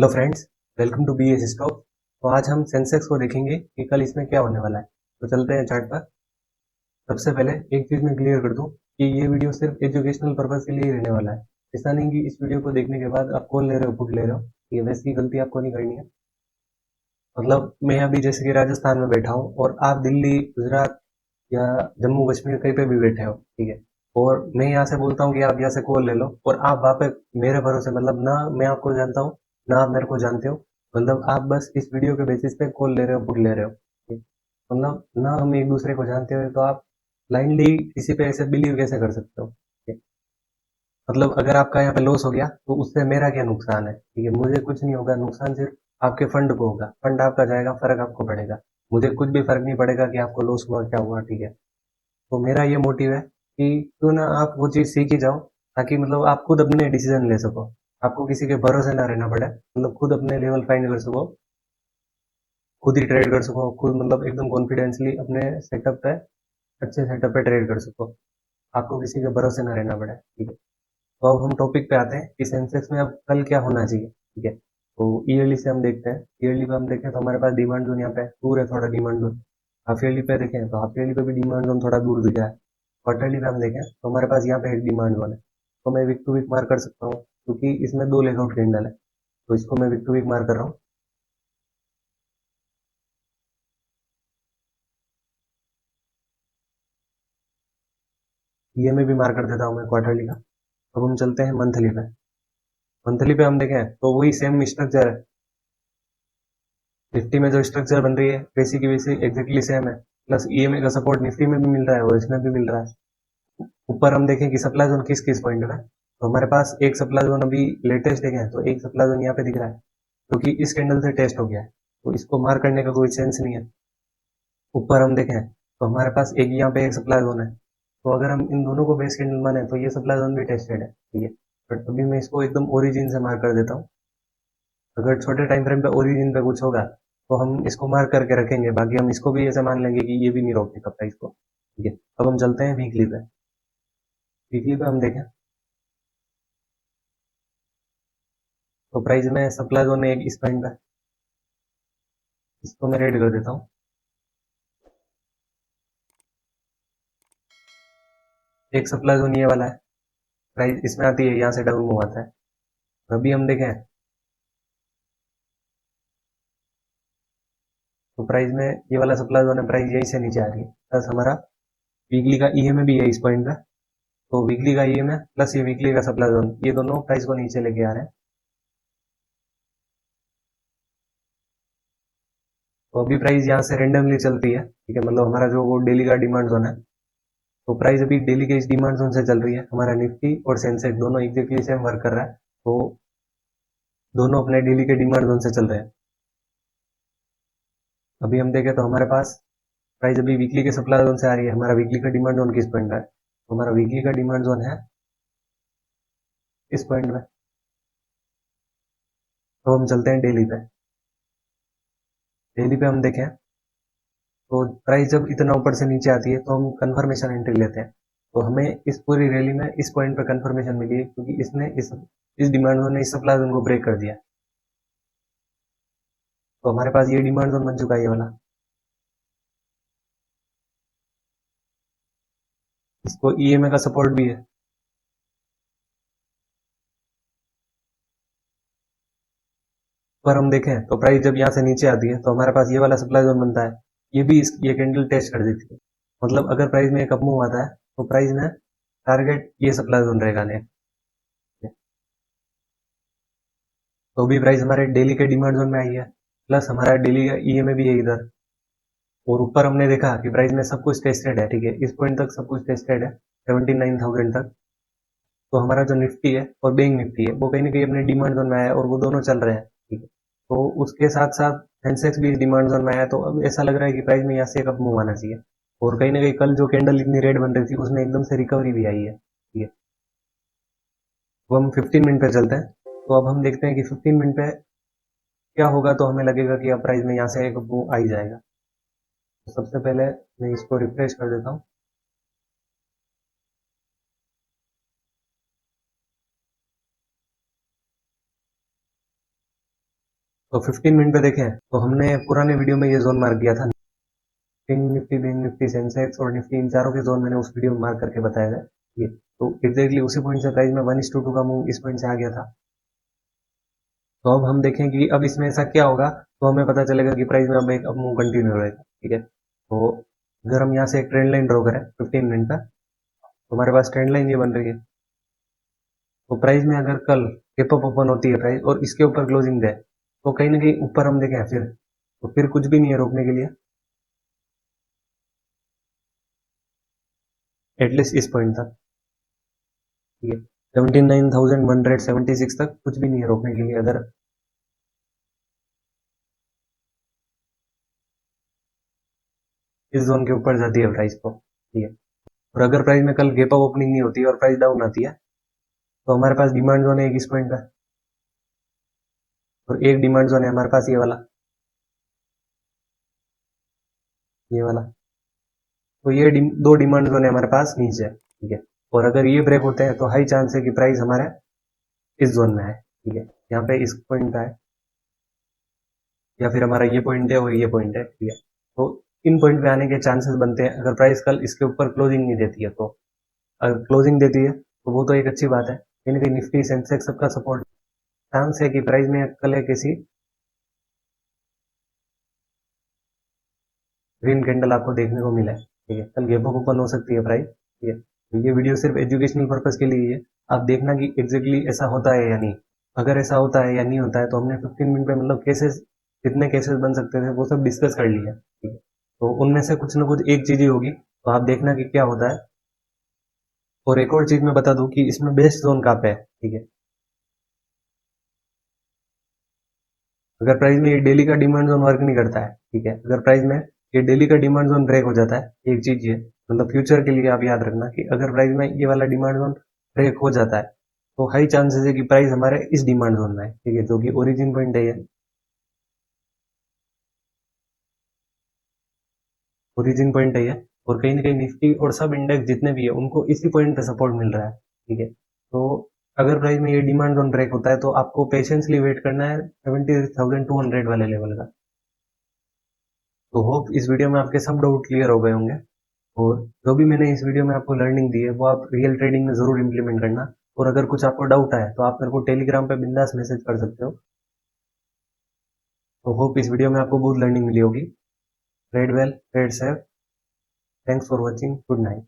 Hello friends, welcome to BS stock. तो आज हम सेंसेक्स को देखेंगे कि कल इसमें क्या होने वाला है। तो चलते हैं चार्ट पर। सबसे पहले एक चीज़ मैं क्लियर कर दूं कि ये वीडियो सिर्फ एजुकेशनल पर्पज के लिए ही रहने वाला है। ऐसा नहीं कि इस वीडियो को देखने के बाद आप कॉल ले रहे हो, पुट ले रहे हो। ये वैसी गलती आपको नहीं करनी है। मतलब मैं अभी जैसे कि राजस्थान में बैठा हूँ और आप दिल्ली, गुजरात या जम्मू कश्मीर कहीं पे भी बैठे हो, ठीक है। और मैं यहाँ से बोलता हूँ कि आप यहाँ से कॉल ले लो और आप वहाँ पे मेरे भरोसे, मतलब ना मैं आपको जानता हूँ ना आप मेरे को जानते हो। मतलब आप बस इस वीडियो के बेसिस पे कॉल ले रहे हो, पुट ले रहे हो, ठीक? मतलब ना हम एक दूसरे को जानते हो तो आप ब्लाइंडली किसी पे ऐसे बिलीव कैसे कर सकते हो, ठीक है? मतलब अगर आपका यहाँ पे लॉस हो गया तो उससे मेरा क्या नुकसान है, ठीक है। मुझे कुछ नहीं होगा, नुकसान सिर्फ आपके फंड को होगा। फंड आपका जाएगा, फर्क आपको पड़ेगा। मुझे कुछ भी फर्क नहीं पड़ेगा कि आपको लॉस हुआ क्या हुआ, ठीक है। तो मेरा ये मोटिव है कि क्यों ना आप वो चीज़ सीख ही जाओ, ताकि मतलब आप खुद अपने डिसीजन ले सको। आपको किसी के भरोसे ना रहना पड़े, मतलब खुद अपने लेवल फाइंड कर सको, खुद ही ट्रेड कर सको, खुद मतलब एकदम कॉन्फिडेंसली अपने सेटअप पे, अच्छे सेटअप पे ट्रेड कर सको। आपको किसी के भरोसे ना रहना पड़े, ठीक है। तो अब हम टॉपिक पे आते हैं कि सेंसेक्स में अब कल क्या होना चाहिए, ठीक है। तो ईयरली से हम देखते हैं। ईयरली पे हम देखें तो हमारे पास डिमांड जोन यहाँ पे दूर है, थोड़ा डिमांड जोन। हाफ ईयरली पे देखें तो हाफ ईयरली पे भी डिमांड जोन थोड़ा दूर दिख रहा है। क्वार्टरली पे हम देखें तो हमारे पास यहाँ पे एक डिमांड जोन है। तो मैं वीक टू वीक मार्क कर सकता हूँ क्योंकि इसमें दो लेगआउट कैंडल है। तो इसको मैं वीक टू वीक मार्क कर रहा हूँ। ये मैं भी मार्क कर देता हूँ मैं क्वार्टरली का। अब हम चलते हैं मंथली पे। मंथली पे हम देखें तो वही सेम स्ट्रक्चर है। निफ्टी में जो स्ट्रक्चर बन रही है वैसी की वैसी एग्जैक्टली सेम है। प्लस ईएमए का सपोर्ट निफ्टी में भी मिल रहा है और इसमें भी मिल रहा है। ऊपर हम देखें कि सप्लाई जोन किस किस पॉइंट में है। तो हमारे पास एक सप्लाई जोन अभी लेटेस्ट देखें तो एक सप्लाई जोन यहाँ पे दिख रहा है, क्योंकि इस कैंडल से टेस्ट हो गया है। तो इसको मार्क करने का कोई सेंस नहीं है। ऊपर हम देखें तो हमारे पास एक यहाँ पे एक सप्लाई जोन है। तो अगर हम इन दोनों को बेस कैंडल माने तो ये सप्लाई जोन भी टेस्टेड है, ठीक है। बट अभी मैं इसको एकदम ओरिजिन से मार्क कर देता हूँ। अगर छोटे टाइम फ्रेम पे ओरिजिन पे कुछ होगा तो हम इसको मार्क करके रखेंगे, बाकी हम इसको भी ऐसे मान लेंगे कि ये भी नहीं रोक सकता प्राइस को, ठीक है। अब हम चलते हैं वीकली पे। वीकली पे हम देखें तो प्राइस में सप्लाई जोन है एक इस पॉइंट पे। इसको मैं रेड कर देता हूँ। एक सप्लाई जोन ये वाला है। प्राइस इसमें आती है, यहाँ से डाउन मूव आता है। अभी हम देखें तो प्राइस में ये वाला सप्लाई जोन है, प्राइस यहीं से नीचे आ रही है। प्लस हमारा वीकली का ईएमए भी है इस पॉइंट पे। तो वीकली का ईएमए प्लस ये वीकली का सप्लाई जोन, ये दोनों प्राइस को नीचे लेके आ रहे हैं। तो अभी प्राइस यहाँ से रेंडमली चलती है, ठीक है। मतलब हमारा जो वो डेली का डिमांड जोन है, तो प्राइस अभी डेली के इस डिमांड जोन से चल रही है। हमारा निफ्टी और सेंसेक्स दोनों एग्जैक्टली सेम वर्क कर रहा है। तो दोनों अपने डेली के डिमांड जोन से चल रहे हैं। अभी हम देखें तो हमारे पास प्राइस अभी वीकली के सप्लाई जोन से आ रही है। हमारा वीकली का डिमांड जोन किस पॉइंट का है, तो हमारा वीकली का डिमांड जोन है इस पॉइंट में। तो हम चलते हैं डेली पे। डेली पे हम देखें तो प्राइस जब इतना ऊपर से नीचे आती है तो हम कंफर्मेशन एंट्री लेते हैं। तो हमें इस पूरी रैली में इस पॉइंट पे कंफर्मेशन मिली है, क्योंकि इसने इस डिमांड जोन ने इस सप्लाई जोन को ब्रेक कर दिया। तो हमारे पास ये डिमांड जोन बन चुका है, ये वाला। इसको ईएमए का सपोर्ट भी है। पर हम देखें तो प्राइस जब यहाँ से नीचे आती है तो हमारे पास ये वाला सप्लाई जोन बनता है। ये भी ये कैंडल टेस्ट कर देती है। मतलब अगर प्राइस में एक अप मूव आता है तो प्राइस में टारगेट ये सप्लाई जोन रहेगा नेक्स्ट। तो भी प्राइस हमारे डेली के डिमांड जोन में आई है। प्लस हमारा डेली का ईएमए भी है इधर। और ऊपर हमने देखा कि प्राइस में सब कुछ टेस्टेड है, ठीक है। इस पॉइंट तक सब कुछ टेस्टेड है, 79,000 तक। तो हमारा जो निफ्टी है और बैंक निफ्टी है वो कहीं ना कहीं अपने डिमांड जोन में आया है और वो दोनों चल रहे हैं, ठीक है। तो उसके साथ साथ सेंसेक्स भी डिमांड जोन में आया है। तो अब ऐसा लग रहा है कि प्राइस में यहाँ से एक अप मूव आना चाहिए। और कहीं ना कहीं कल जो कैंडल इतनी रेड बन रही थी उसमें एकदम से रिकवरी भी आई है, ठीक है। वो हम 15 मिनट पे चलते हैं। तो अब हम देखते हैं कि 15 मिनट पे क्या होगा। तो हमें लगेगा कि अब प्राइस में यहाँ से एक मूव आ ही जाएगा। तो सबसे पहले मैं इसको रिफ्रेश कर देता हूँ। तो 15 मिनट पे देखें तो हमने पुराने वीडियो में ये जोन मार्क किया था, निफ्टी, बैंक निफ्टी, सेंसेक्स और निफ्टी, इन चारों के जोन मैंने उस वीडियो में मार्क करके बताया था। ये तो एग्जैक्टली उसी पॉइंट से प्राइस में 1:2 का मूव इस पॉइंट से आ गया था। तो अब हम देखें कि अब इसमें ऐसा क्या होगा, तो हमें पता चलेगा कि प्राइस में अब एक मूव कंटिन्यू रहेगा। ठीक है, तो अगर हम यहाँ से एक ट्रेंड लाइन ड्रॉ करें 15 मिनट का, तो हमारे पास ट्रेंड लाइन ये बन रही है। तो प्राइस में अगर कल गैप अप ओपन होती है प्राइस और इसके ऊपर क्लोजिंग दे, तो कहीं ना कहीं ऊपर हम देखें फिर, तो फिर कुछ भी नहीं है रोकने के लिए, एटलीस्ट इस पॉइंट तक। ठीक है, 79,176 तक कुछ भी नहीं है रोकने के लिए अगर इस जोन के ऊपर जाती है प्राइस को। ठीक है, और अगर प्राइस में कल गैप अप ओपनिंग नहीं होती है और प्राइस डाउन आती है, तो हमारे पास डिमांड जोन है एक इस पॉइंट का, और एक डिमांड जोन है हमारे पास ये वाला, ये वाला। तो ये दो डिमांड जोन है हमारे पास नीचे। ठीक है, और अगर ये ब्रेक होते हैं तो हाई चांस है कि प्राइस हमारे इस जोन में है। ठीक है, यहाँ पे इस पॉइंट का है, या फिर हमारा ये पॉइंट है और ये पॉइंट है। ठीक है, तो इन पॉइंट पे आने के चांसेस बनते हैं अगर प्राइस कल इसके ऊपर क्लोजिंग नहीं देती है। तो अगर क्लोजिंग देती है तो वो तो एक अच्छी बात है, कहीं ना कहीं निफ्टी, सेंसेक्स सबका सपोर्ट, चांस है कि प्राइस में कल एक ऐसी ग्रीन कैंडल आपको देखने को मिला है। ठीक है, कल गैप अप ओपन हो सकती है प्राइस। ठीक है, तो ये वीडियो सिर्फ एजुकेशनल पर्पज के लिए ही है, आप देखना कि एग्जैक्टली ऐसा होता है या नहीं। अगर ऐसा होता है या नहीं होता है तो हमने 15 मिनट में मतलब केसेस, कितने केसेस बन सकते थे वो सब डिस्कस कर लिया। ठीक है, तो उनमें से कुछ ना कुछ एक चीज ही होगी, तो आप देखना कि क्या होता है। और एक और चीज मैं बता दूं कि इसमें बेस्ट जोन कहाँ पे है। ठीक है, अगर प्राइस में ये डेली का डिमांड जोन वर्क नहीं करता है, ठीक है, अगर प्राइस में ये डेली का डिमांड जोन ब्रेक हो जाता है, एक चीज ये मतलब फ्यूचर के लिए आप याद रखना कि अगर प्राइस में ये वाला डिमांड जोन ब्रेक हो जाता है, तो हाई चांसेस है कि प्राइस हमारे इस डिमांड जोन में है। ठीक है, जो कि ओरिजिन पॉइंट है, ये ओरिजिन पॉइंट है ये, और कहीं ना कहीं निफ्टी और सब इंडेक्स जितने भी है उनको इसी पॉइंट पे सपोर्ट मिल रहा है। ठीक है, तो अगर प्राइस में ये डिमांड जोन ब्रेक होता है तो आपको पेशेंसली वेट करना है 70,200 वाले लेवल का। तो होप इस वीडियो में आपके सब डाउट क्लियर हो गए होंगे, और जो भी मैंने इस वीडियो में आपको लर्निंग दी है वो आप रियल ट्रेडिंग में जरूर इंप्लीमेंट करना। और अगर कुछ आपको डाउट आए तो आप मेरे को टेलीग्राम पे बिंदास मैसेज कर सकते हो। तो होप इस वीडियो में आपको बहुत लर्निंग मिली होगी। Trade well, trade safe, thanks for watching, good night.